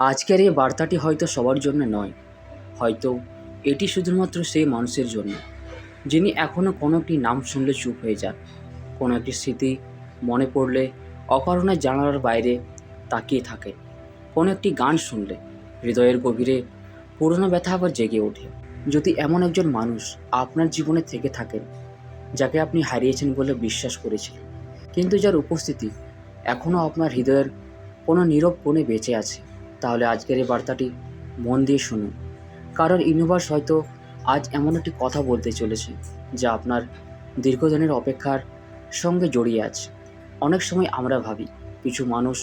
আজকের এই বার্তাটি হয়তো সবার জন্য নয়, হয়তো এটি শুধুমাত্র সেই মানুষের জন্য যিনি এখনও কোনো একটি নাম শুনলে চুপ হয়ে যান, কোনো একটি স্মৃতি মনে পড়লে অকারণে জানালার বাইরে তাকিয়ে থাকেন, কোনো একটি গান শুনলে হৃদয়ের গভীরে পুরনো ব্যথা আবার জেগে ওঠে। যদি এমন একজন মানুষ আপনার জীবনে থেকে থাকেন, যাকে আপনি হারিয়েছেন বলে বিশ্বাস করেছিলেন, কিন্তু যার উপস্থিতি এখনও আপনার হৃদয়ের কোনো নীরব কোণে বেঁচে আছে, তাহলে আজকের এই বার্তাটি মন দিয়ে শুনুন। কারণ ইউনিভার্স হয়তো আজ এমন একটি কথা বলতে চলেছে যা আপনার দীর্ঘদিনের অপেক্ষার সঙ্গে জড়িয়ে আছে। অনেক সময় আমরা ভাবি কিছু মানুষ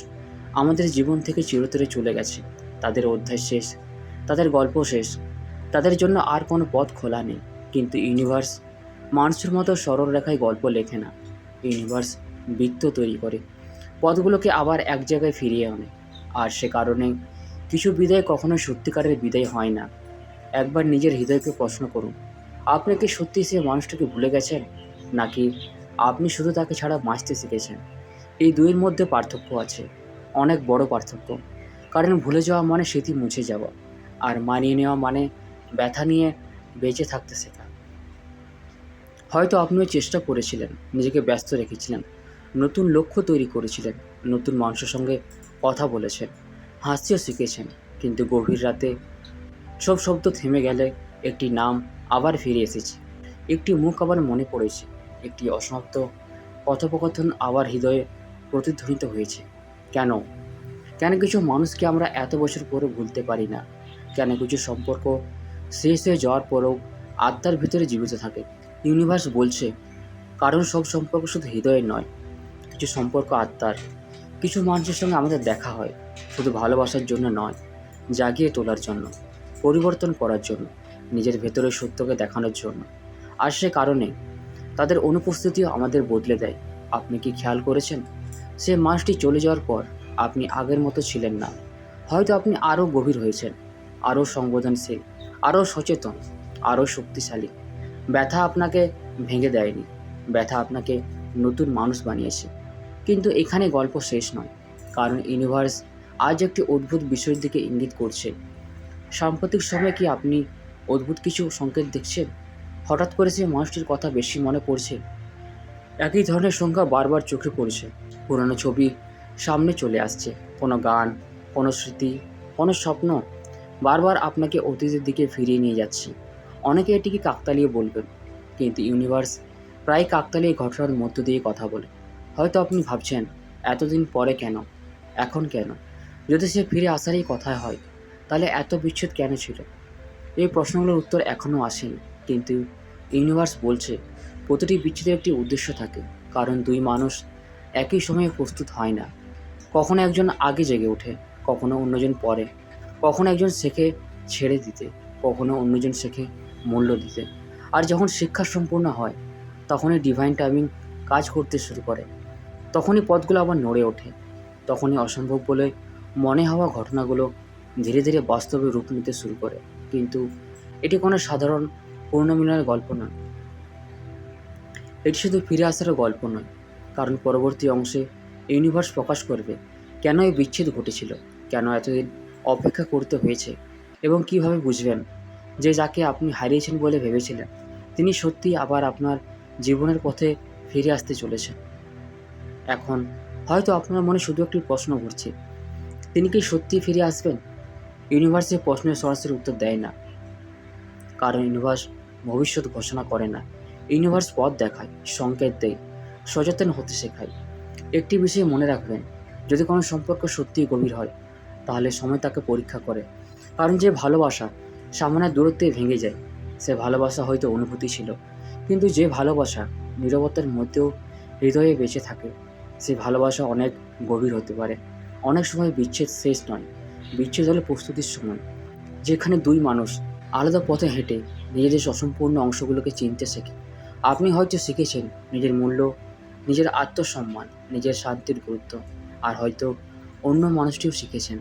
আমাদের জীবন থেকে চিরতরে চলে গেছে, তাদের অধ্যায় শেষ, তাদের গল্প শেষ, তাদের জন্য আর কোনো পথ খোলা নেই। কিন্তু ইউনিভার্স মানুষের মতো সরল রেখায় গল্প লেখে না। ইউনিভার্স বৃত্ত তৈরি করে, পথগুলোকে আবার এক জায়গায় ফিরিয়ে আনে। আর সে কারণে কিছু বিদায় কখনো সত্যিকারের বিদায় হয় না। একবার নিজের হৃদয়কে প্রশ্ন করুন, আপনি কি সত্যি সে মানুষটাকে ভুলে গেছেন, নাকি আপনি শুধু তাকে ছাড়া বাঁচতে শিখেছেন? এই দুইয়ের মধ্যে পার্থক্য আছে, অনেক বড় পার্থক্য। কারণ ভুলে যাওয়া মানে স্মৃতি মুছে যাওয়া, আর মানিয়ে নেওয়া মানে ব্যথা নিয়ে বেঁচে থাকতে শেখা। হয়তো আপনিও চেষ্টা করেছিলেন, নিজেকে ব্যস্ত রেখেছিলেন, নতুন লক্ষ্য তৈরি করেছিলেন, নতুন মানুষের সঙ্গে কথা বলেছেন, হাসতেও শিখেছেন, কিন্তু গভীর রাতে সব শব্দ থেমে গেলে একটি নাম আবার ফিরে এসেছে, একটি মুখ আবার মনে পড়েছে, একটি অসমাপ্ত কথোপকথন আবার হৃদয়ে প্রতিধ্বনিত হয়েছে। কেন? কেন কিছু মানুষকে আমরা এত বছর পরে ভুলতে পারি না? কেন কিছু সম্পর্ক শেষ হয়ে যাওয়ার পরেও আত্মার ভিতরে জীবিত থাকে? ইউনিভার্স বলছে, কারণ সব সম্পর্ক শুধু হৃদয়ের নয়, কিছু সম্পর্ক আত্মার। কিছু মানুষের সঙ্গে আমাদের দেখা হয় শুধু ভালোবাসার জন্য নয়, জাগিয়ে তোলার জন্য, পরিবর্তন করার জন্য, নিজের ভেতরের সত্যকে দেখানোর জন্য। আর সে কারণে তাদের অনুপস্থিতিও আমাদের বদলে দেয়। আপনি কি খেয়াল করেছেন, সে মানুষটি চলে যাওয়ার পর আপনি আগের মতো ছিলেন না। হয়তো আপনি আরও গভীর হয়েছেন, আরও সংবেদনশীল, আরও সচেতন, আরও শক্তিশালী। ব্যথা আপনাকে ভেঙে দেয়নি, ব্যথা আপনাকে নতুন মানুষ বানিয়েছে। কিন্তু এখানে গল্প শেষ নয়, কারণ ইউনিভার্স আজ একটি অদ্ভুত বিষয়ের দিকে ইঙ্গিত করছে। সাম্প্রতিক সময়ে কি আপনি অদ্ভুত কিছু সংকেত দেখছেন? হঠাৎ করে সে মানুষটির কথা বেশি মনে পড়ছে, একই ধরনের সংখ্যা বারবার চোখে পড়ছে, পুরনো ছবি সামনে চলে আসছে, কোনো গান, কোনো স্মৃতি, কোনো স্বপ্ন বারবার আপনাকে অতীতের দিকে ফিরিয়ে নিয়ে যাচ্ছে। অনেকে এটিকে কাকতালীয় বলবেন, কিন্তু ইউনিভার্স প্রায় কাকতালীয় ঘটনার মধ্য দিয়ে কথা বলে। হয়তো আপনি ভাবছেন, এতদিন পরে কেন, এখন কেন? যদি সে ফিরে আসারই কথা হয়, তাহলে এত বিচ্ছেদ কেন ছিল? এই প্রশ্নগুলোর উত্তর এখনও আসেনি, কিন্তু ইউনিভার্স বলছে প্রতিটি বিচ্ছেদের একটি উদ্দেশ্য থাকে। কারণ দুই মানুষ একই সময়ে প্রস্তুত হয় না। কখনো একজন আগে জেগে ওঠে, কখনো অন্যজন পরে, কখনো একজন শেখে ছেড়ে দিতে, কখনো অন্যজন শেখে মূল্য দিতে। আর যখন শিক্ষা সম্পূর্ণ হয়, তখনই ডিভাইন টাইমিং কাজ করতে শুরু করে। তখনই পথগুলো আবার নড়ে ওঠে, তখনই অসম্ভব বলে মনে হওয়া ঘটনাগুলো ধীরে ধীরে বাস্তবে রূপ নিতে শুরু করে। কিন্তু এটি কোনো সাধারণ পুনর্মিলনের গল্প নয়, এটি শুধু ফিরে আসার গল্প নয়। কারণ পরবর্তী অংশে ইউনিভার্স প্রকাশ করবে কেন এই বিচ্ছেদ ঘটেছিল, কেন এতদিন অপেক্ষা করতে হয়েছে, এবং কিভাবে বুঝবেন যে যাকে আপনি হারিয়েছেন বলে ভেবেছিলেন, তিনি সত্যিই আবার আপনার জীবনের পথে ফিরে আসতে চলেছেন। এখন হয়তো আপনার মনে শুধু একটি প্রশ্ন ঘুরছে, তিনি কি সত্যিই ফিরে আসবেন? ইউনিভার্সের প্রশ্নের সরাসরি উত্তর দেয় না, কারণ ইউনিভার্স ভবিষ্যৎ ঘোষণা করে না। ইউনিভার্স পথ দেখায়, সংকেত দেয়, সচেতন হতে শেখায়। একটি বিষয় মনে রাখবেন, যদি কোনো সম্পর্ক সত্যিই গভীর হয়, তাহলে সময় তাকে পরীক্ষা করে। কারণ যে ভালোবাসা সামান্য দূরত্বে ভেঙে যায়, সে ভালোবাসা হয়তো অনুভূতি ছিল, কিন্তু যে ভালোবাসা নীরবতার মধ্যেও হৃদয়ে বেঁচে থাকে, সে ভালোবাসা অনেক গভীর হতে পারে। অনেক সময় বিচ্ছেদ শেষ নয়, বিচ্ছেদ হলো প্রস্তুতির সময়, যেখানে দুই মানুষ আলাদা পথে হেঁটে নিজেদের অসম্পূর্ণ অংশগুলোকে চিনতে শেখে। আপনি হয়তো শিখেছেন নিজের মূল্য, নিজের আত্মসম্মান, নিজের শান্তির গুরুত্ব। আর হয়তো অন্য মানুষটিও শিখেছেন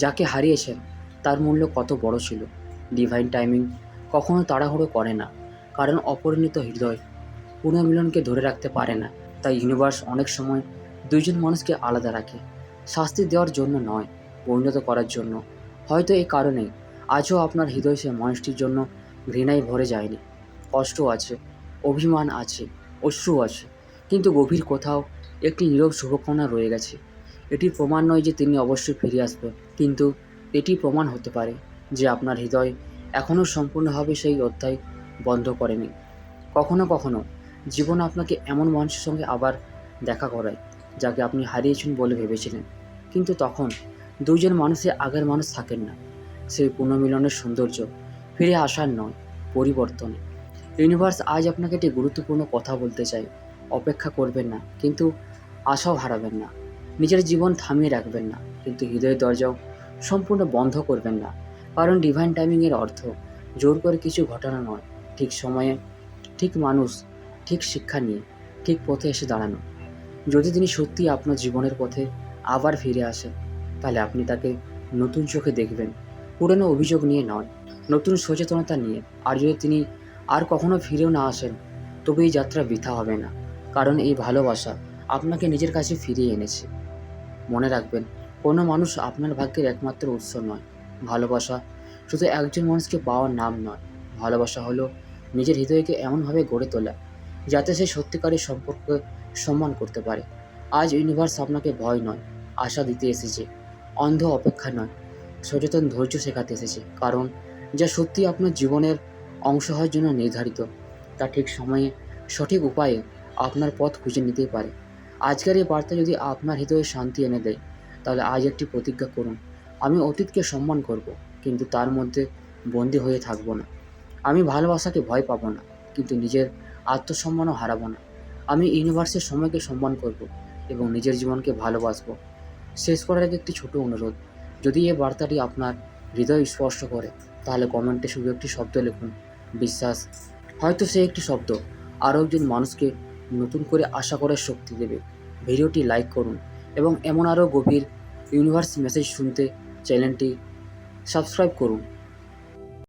যাকে হারিয়েছেন তার মূল্য কত বড় ছিল। ডিভাইন টাইমিং কখনো তাড়াহুড়ো করে না, কারণ অপরিণত হৃদয় পুনর্মিলনকে ধরে রাখতে পারে না। তাই ইউনিভার্স অনেক সময় দুইজন মানুষকে আলাদা রাখে, শাস্তি দেওয়ার জন্য নয়, পরিণত করার জন্য। হয়তো এই কারণেই আজও আপনার হৃদয় সে মানুষটির জন্য ঘৃণায় ভরে যায়নি। কষ্ট আছে, অভিমান আছে, অশ্রু আছে, কিন্তু গভীর কোথাও একটি নীরব শুভকামনা রয়ে গেছে। এটি প্রমাণ নয় যে তিনি অবশ্যই ফিরে আসবেন, কিন্তু এটি প্রমাণ হতে পারে যে আপনার হৃদয় এখনও সম্পূর্ণভাবে সেই অধ্যায় বন্ধ করেনি। কখনো কখনো জীবন আপনাকে এমন মানুষের সঙ্গে আবার দেখা করায় যাকে আপনি হারিয়েছেন বলে ভেবেছিলেন, কিন্তু তখন দুইজন মানুষে আগের মানুষ থাকেন না। সেই পুনর্মিলনের সৌন্দর্য ফিরে আসার নয়, পরিবর্তনে। ইউনিভার্স আজ আপনাকে একটি গুরুত্বপূর্ণ কথা বলতে চাই। অপেক্ষা করবেন না, কিন্তু আশাও হারাবেন না। নিজের জীবন থামিয়ে রাখবেন না, কিন্তু হৃদয়ের দরজাও সম্পূর্ণ বন্ধ করবেন না। কারণ ডিভাইন টাইমিংয়ের অর্থ জোর করে কিছু ঘটানো নয়, ঠিক সময়ে, ঠিক মানুষ, ঠিক শিক্ষা নিয়ে, ঠিক পথে এসে দাঁড়ানো। যদি তিনি সত্যি আপনার জীবনের পথে আবার ফিরে আসেন, তাহলে আপনি তাকে নতুন চোখে দেখবেন, পুরনো অভিযোগ নিয়ে নয়, নতুন সচেতনতা নিয়ে। আর যদি তিনি আর কখনো ফিরেও না আসেন, তবে এই যাত্রা বৃথা হবে না, কারণ এই ভালোবাসা আপনাকে নিজের কাছে ফিরিয়ে এনেছে। মনে রাখবেন, কোনো মানুষ আপনার ভাগ্যের একমাত্র উৎস নয়। ভালোবাসা শুধু একজন মানুষকে পাওয়ার নাম নয়। ভালোবাসা হলো নিজের হৃদয়কে এমনভাবে গড়ে তোলা যাতে সে সত্যিকারের সম্পর্ককে সম্মান করতে পারে। আজ ইউনিভার্স আপনাকে ভয় নয়, আশা দিতে এসেছে। অন্ধ অপেক্ষা নয়, সচেতন ধৈর্য শেখাতে এসেছে। কারণ যা সত্যি আপনার জীবনের অংশ হওয়ার জন্য নির্ধারিত, তা ঠিক সময়ে, সঠিক উপায়ে আপনার পথ খুঁজে নিতেই পারে। আজকের এই বার্তা যদি আপনার হৃদয়ে শান্তি এনে দেয়, তাহলে আজ একটি প্রতিজ্ঞা করুন: আমি অতীতকে সম্মান করব, কিন্তু তার মধ্যে বন্দী হয়ে থাকব না। আমি ভালোবাসাকে ভয় পাবো না, কিন্তু নিজের আত্মসম্মানও হারাবো না। আমি ইউনিভার্সের সময়কে সম্মান করব এবং নিজের জীবনকে ভালোবাসবো। শেষ করার আগে একটি ছোট অনুরোধ: যদি এই বার্তাটি আপনার হৃদয় স্পর্শ করে, তাহলে কমেন্টে শুধু একটি শব্দ লিখুন, বিশ্বাস। হয়তো সে একটি শব্দ আরও একজন মানুষকে নতুন করে আশা করার শক্তি দেবে। ভিডিওটি লাইক করুন এবং এমন আরও গভীর ইউনিভার্স মেসেজ শুনতে চ্যানেলটি সাবস্ক্রাইব করুন।